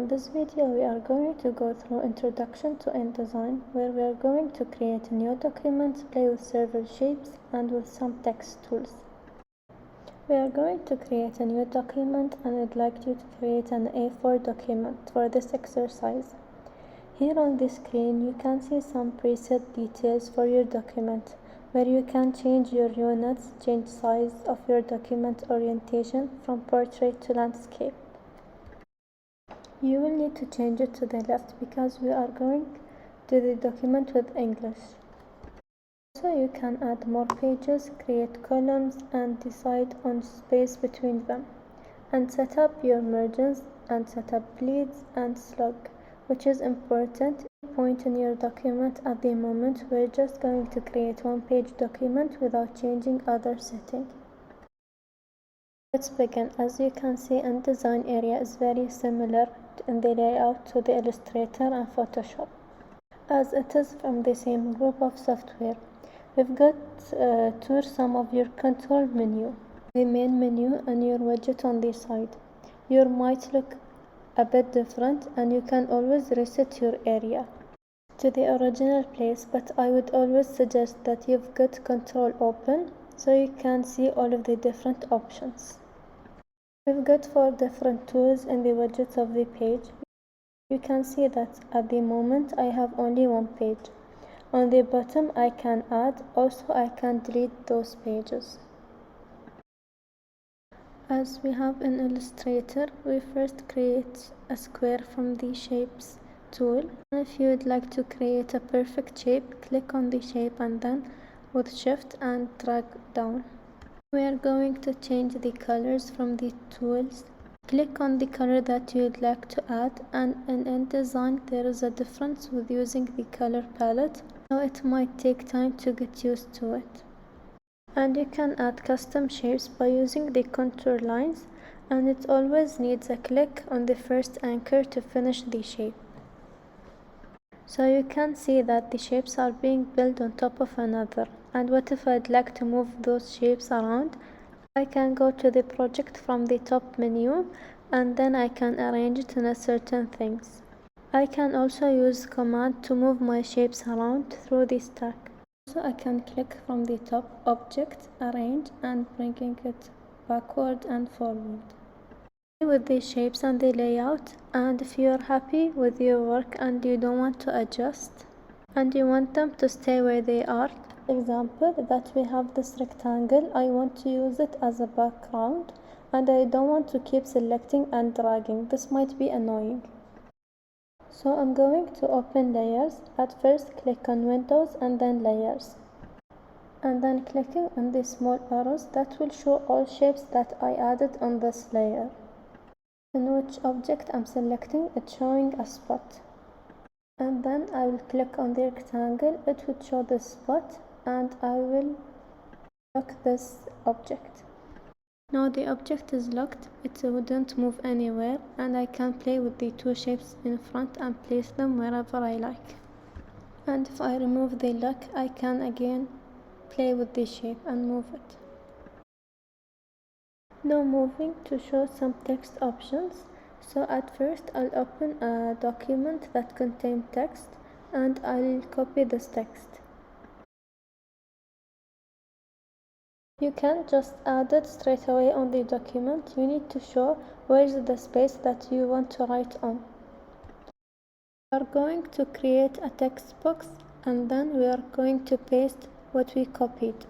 this video, we are going to go through Introduction to InDesign, where we are going to create a new document, play with several shapes, and with some text tools. We are going to create a new document, and I'd like you to create an A4 document for this exercise. Here on the screen, you can see some preset details for your document, where you can change your units, change size of your document orientation from portrait to landscape. You will need to change it to the left because we are going to the document with English. Also, you can add more pages, create columns, and decide on space between them, and set up your margins and set up bleeds and slug, which is important point in your document. At the moment, we're just going to create one-page document without changing other settings. Let's begin. As you can see, InDesign area is very similar in the layout to the Illustrator and Photoshop, as it is from the same group of software. We've got to some of your control menu, the main menu, and your widget on the side. Yours might look a bit different, and you can always reset your area to the original place, but I would always suggest that you've got control open so you can see all of the different options. We've got 4 different tools in the widgets of the page. You can see that at the moment I have only one page. On the bottom I can add, also I can delete those pages. As we have in Illustrator, we first create a square from the Shapes tool. If you would like to create a perfect shape, click on the shape and then with Shift and drag down. We are going to change the colors from the tools. Click on the color that you would like to add, and in InDesign there is a difference with using the color palette, so it might take time to get used to it. And you can add custom shapes by using the contour lines, and it always needs a click on the first anchor to finish the shape. So you can see that the shapes are being built on top of another. And what if I'd like to move those shapes around? I can go to the project from the top menu, and then I can arrange it in a certain things. I can also use command to move my shapes around through the stack. Also, I can click from the top object, arrange, and bringing it backward and forward. With the shapes and the layout, and if you are happy with your work and you don't want to adjust and you want them to stay where they are, example that we have this rectangle, I want to use it as a background and I don't want to keep selecting and dragging. This might be annoying. So I'm going to open layers. At first click on Windows and then layers, and then clicking on the small arrows that will show all shapes that I added on this layer. In which object I'm selecting, it's showing a spot, and then I will click on the rectangle. It would show the spot, and I will lock this object. Now the object is locked, it wouldn't move anywhere, and I can play with the 2 shapes in front and place them wherever I like. And if I remove the lock, I can again play with the shape and move it. Now moving to show some text options. So at first I'll open a document that contains text, and I'll copy this text. You can't just add it straight away on the document. You need to show where's the space that you want to write on. We are going to create a text box, and then we are going to paste what we copied.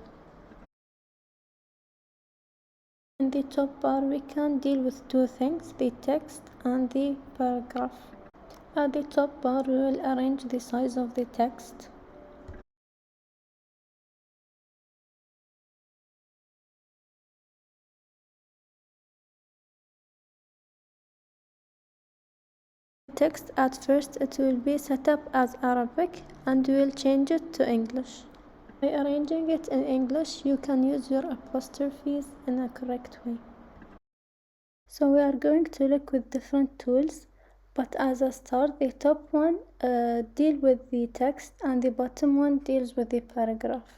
In the top bar, we can deal with 2 things, the text and the paragraph. At the top bar, we will arrange the size of the text. Text at first it will be set up as Arabic, and we will change it to English. By arranging it in English, you can use your apostrophes in a correct way. So we are going to look with different tools, but as a start, the top one deals with the text and the bottom one deals with the paragraph.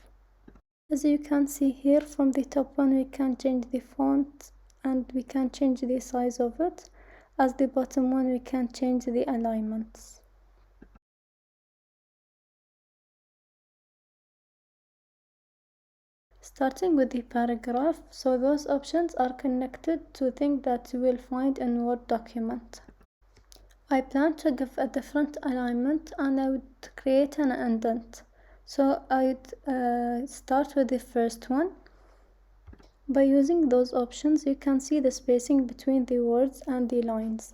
As you can see here, from the top one we can change the font and we can change the size of it. As the bottom one, we can change the alignments. Starting with the paragraph, so those options are connected to things that you will find in Word document. I plan to give a different alignment and I would create an indent. So I would start with the first one. By using those options, you can see the spacing between the words and the lines.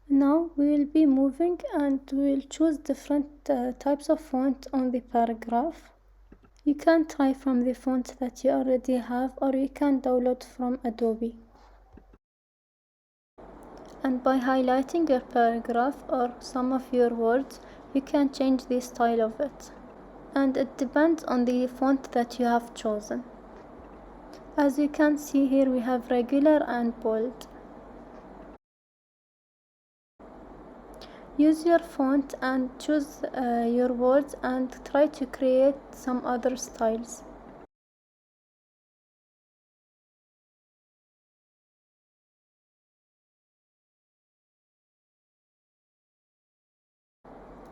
Now we will be moving and we will choose different types of font on the paragraph. You can try from the font that you already have, or you can download from Adobe. And by highlighting your paragraph or some of your words, you can change the style of it. And it depends on the font that you have chosen. As you can see here, we have regular and bold. Use your font and choose your words and try to create some other styles.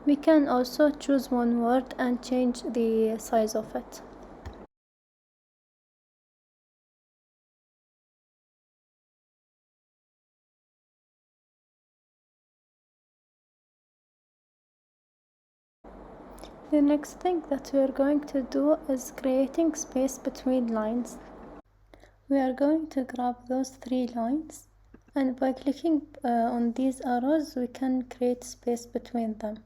We can also choose one word and change the size of it. The next thing that we are going to do is creating space between lines. We are going to grab those 3 lines, and by clicking on these arrows, we can create space between them.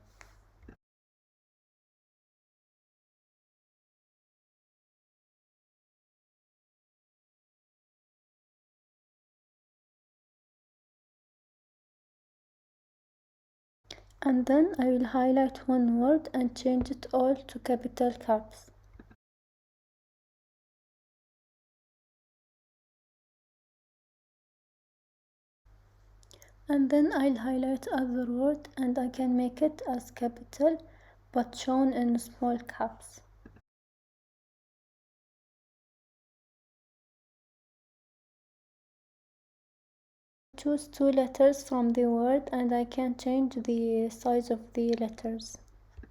And then I will highlight one word and change it all to capital caps. And then I'll highlight other word and I can make it as capital but shown in small caps. Choose 2 letters from the word and I can change the size of the letters.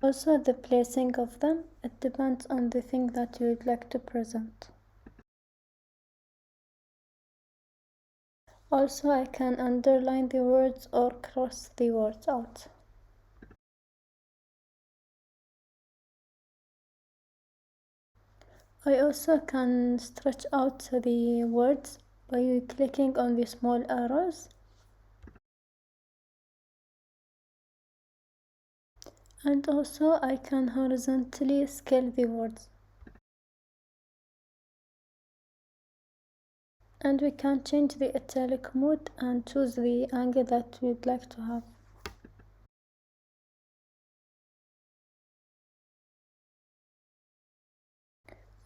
Also the placing of them, it depends on the thing that you would like to present. Also I can underline the words or cross the words out. I also can stretch out the words by clicking on the small arrows. And also I can horizontally scale the words. And we can change the italic mode and choose the angle that we'd like to have.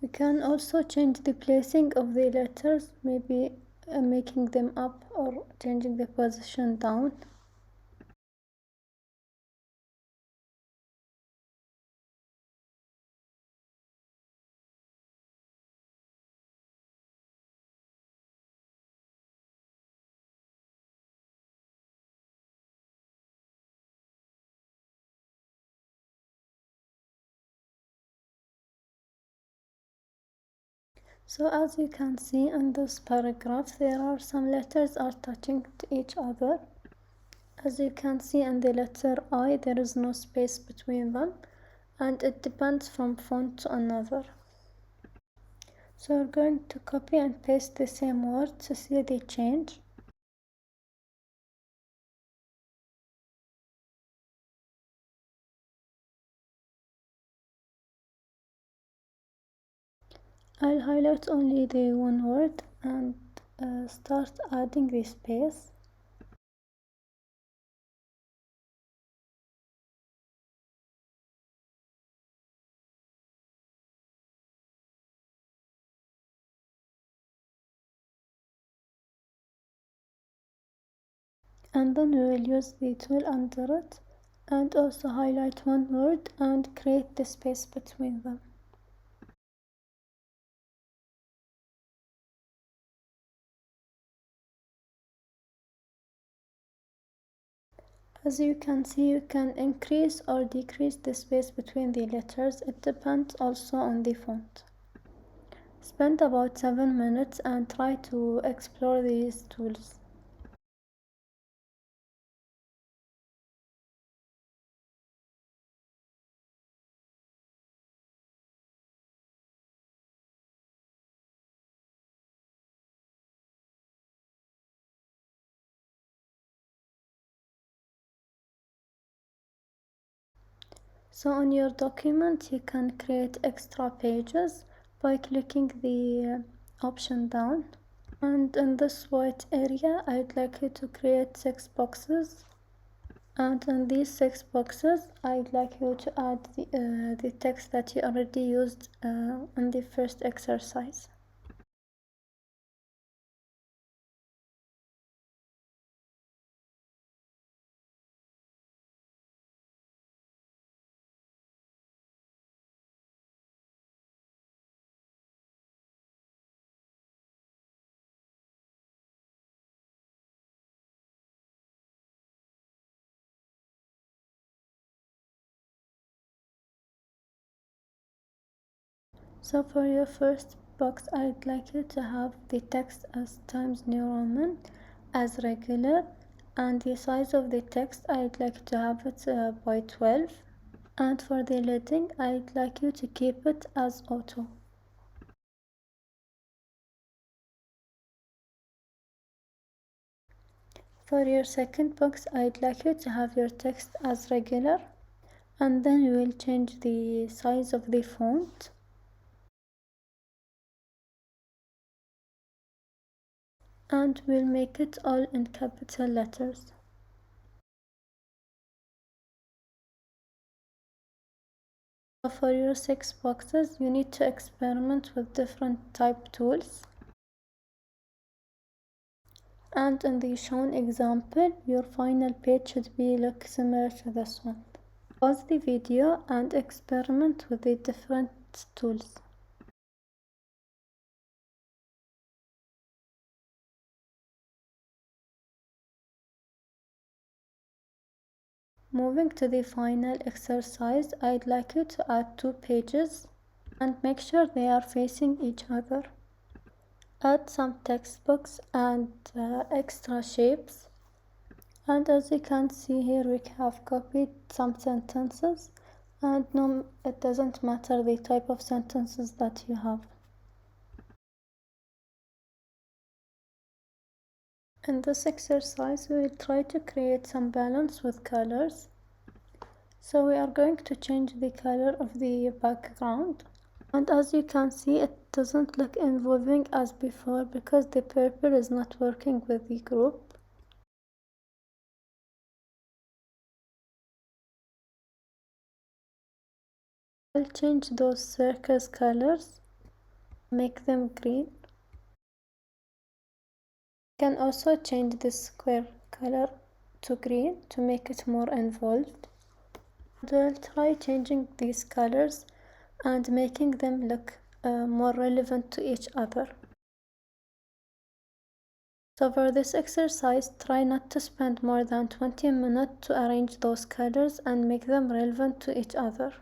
We can also change the placing of the letters, maybe making them up or changing the position down. So as you can see in this paragraph, there are some letters are touching to each other. As you can see in the letter I, there is no space between them, and it depends from font to another. So we're going to copy and paste the same word to see the change. I'll highlight only the one word and start adding the space. And then we will use the tool under it and also highlight one word and create the space between them. As you can see, you can increase or decrease the space between the letters. It depends also on the font. Spend about 7 minutes and try to explore these tools. So on your document, you can create extra pages by clicking the option down. And in this white area, I'd like you to create 6 boxes. And in these 6 boxes, I'd like you to add the text that you already used in the first exercise. So for your first box, I'd like you to have the text as Times New Roman, as regular, and the size of the text, I'd like to have it by 12. And for the leading, I'd like you to keep it as auto. For your second box, I'd like you to have your text as regular, and then you will change the size of the font. And we'll make it all in capital letters. For your 6 boxes, you need to experiment with different type tools. And in the shown example, your final page should look similar to this one. Pause the video and experiment with the different tools. Moving to the final exercise, I'd like you to add 2 pages and make sure they are facing each other. Add some textbooks and extra shapes. And as you can see here, we have copied some sentences, and no, it doesn't matter the type of sentences that you have. In this exercise, we will try to create some balance with colors. So we are going to change the color of the background. And as you can see, it doesn't look involving as before because the purple is not working with the group. I'll change those circles colors, make them green. Can also change this square color to green to make it more involved. And I'll try changing these colors and making them look more relevant to each other. So for this exercise, try not to spend more than 20 minutes to arrange those colors and make them relevant to each other.